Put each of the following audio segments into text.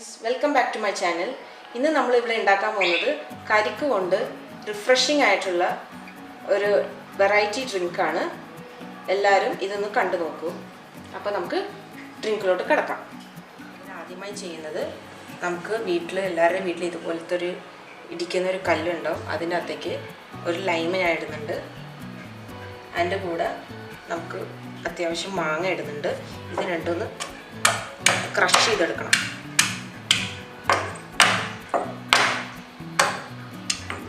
friends, welcome back to my channel. ഇന്ന് നമ്മൾ ഇവിടെ ഉണ്ടാക്കാൻ പോകുന്നത് കരിക്ക് കൊണ്ട് റിഫ്രഷിംഗ് ആയിട്ടുള്ള ഒരു വെറൈറ്റി ഡ്രിങ്ക് ആണ്. എല്ലാവരും ഇതൊന്ന് കണ്ടു നോക്കൂ. അപ്പോൾ നമുക്ക് ഡ്രിങ്കിലോട്ട് കടക്കാം. ആദ്യമായി ചെയ്യുന്നത് നമുക്ക് എല്ലാവരുടെയും വീട്ടിൽ ഇതുപോലത്തെ ഒരു ഇടിക്കുന്ന ഒരു കല്ലുണ്ടാവും. അതിൻ്റെ അകത്തേക്ക് ഒരു ലൈമ ഞാൻ ഇടുന്നുണ്ട്. അതിൻ്റെ കൂടെ നമുക്ക് അത്യാവശ്യം മാങ്ങ ഇടുന്നുണ്ട്. ഇത് രണ്ടൊന്ന് ക്രഷ് ചെയ്തെടുക്കണം.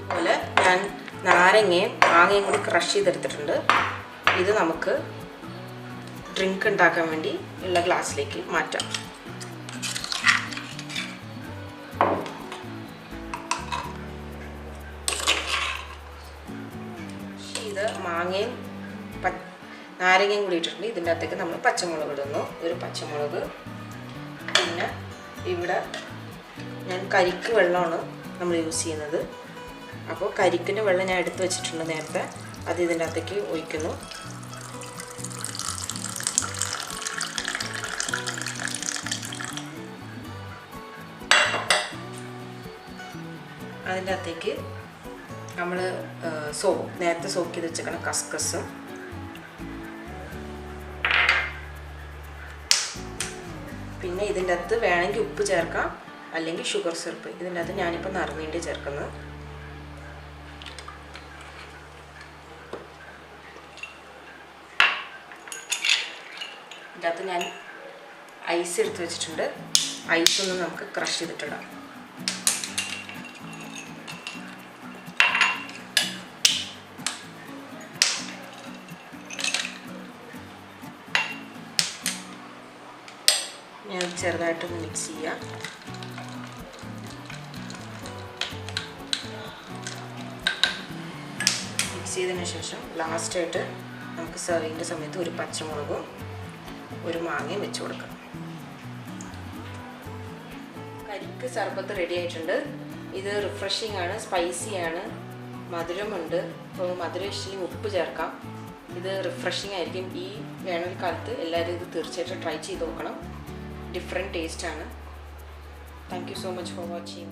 അതുപോലെ ഞാൻ നാരങ്ങയും മാങ്ങയും കൂടി ക്രഷ് ചെയ്തെടുത്തിട്ടുണ്ട്. ഇത് നമുക്ക് ഡ്രിങ്ക് ഉണ്ടാക്കാൻ വേണ്ടി ഉള്ള ഗ്ലാസ്സിലേക്ക് മാറ്റാം. ഇത് മാങ്ങയും നാരങ്ങയും കൂടി ഇട്ടിട്ടുണ്ട്. ഇതിൻ്റെ അകത്തേക്ക് നമ്മൾ പച്ചമുളക് ഇടുന്നു. ഒരു പച്ചമുളക്. പിന്നെ ഇവിടെ ഞാൻ കരിക്ക് വെള്ളമാണ് നമ്മൾ യൂസ് ചെയ്യുന്നത്. അപ്പോൾ കരിക്കിൻ്റെ വെള്ളം ഞാൻ എടുത്ത് വെച്ചിട്ടുണ്ട് നേരത്തെ. അത് ഇതിൻ്റെ അകത്തേക്ക് ഒഴിക്കുന്നു. അതിൻ്റെ അകത്തേക്ക് നമ്മൾ നേരത്തെ സോക്ക് ചെയ്ത് വെച്ചേക്കണം കസ്കസും പിന്നെ ഇതിൻ്റെ അകത്ത് വേണമെങ്കിൽ ഉപ്പ് ചേർക്കാം, അല്ലെങ്കിൽ ഷുഗർ സിറപ്പ്. ഇതിൻ്റെ അകത്ത് ഞാനിപ്പോൾ നിറഞ്ഞേണ്ടി ചേർക്കുന്നത്. ഇതിൻ്റെ അകത്ത് ഞാൻ ഐസ് എടുത്ത് വെച്ചിട്ടുണ്ട്. ഐസൊന്ന് നമുക്ക് ക്രഷ് ചെയ്തിട്ടിടാം. ഞാൻ ചെറുതായിട്ടൊന്ന് മിക്സ് ചെയ്യാം. മിക്സ് ചെയ്തതിന് ശേഷം ലാസ്റ്റായിട്ട് നമുക്ക് സെർവിങ്ങിൻ്റെ സമയത്ത് ഒരു പച്ചമുളകും ഒരു മാങ്ങയും വെച്ച് കൊടുക്കാം. കരിക്ക് സർബത്ത് റെഡി ആയിട്ടുണ്ട്. ഇത് റിഫ്രഷിംഗ് ആണ്, സ്പൈസിയാണ്, മധുരമുണ്ട്. അപ്പോൾ മധുരം ഇഷ്ടം ഉപ്പ് ചേർക്കാം. ഇത് റിഫ്രഷിംഗ് ആയിരിക്കും. ഈ വേനൽക്കാലത്ത് എല്ലാവരും ഇത് തീർച്ചയായിട്ടും ട്രൈ ചെയ്ത് നോക്കണം. Different taste ആണ്. Thank you so much for watching.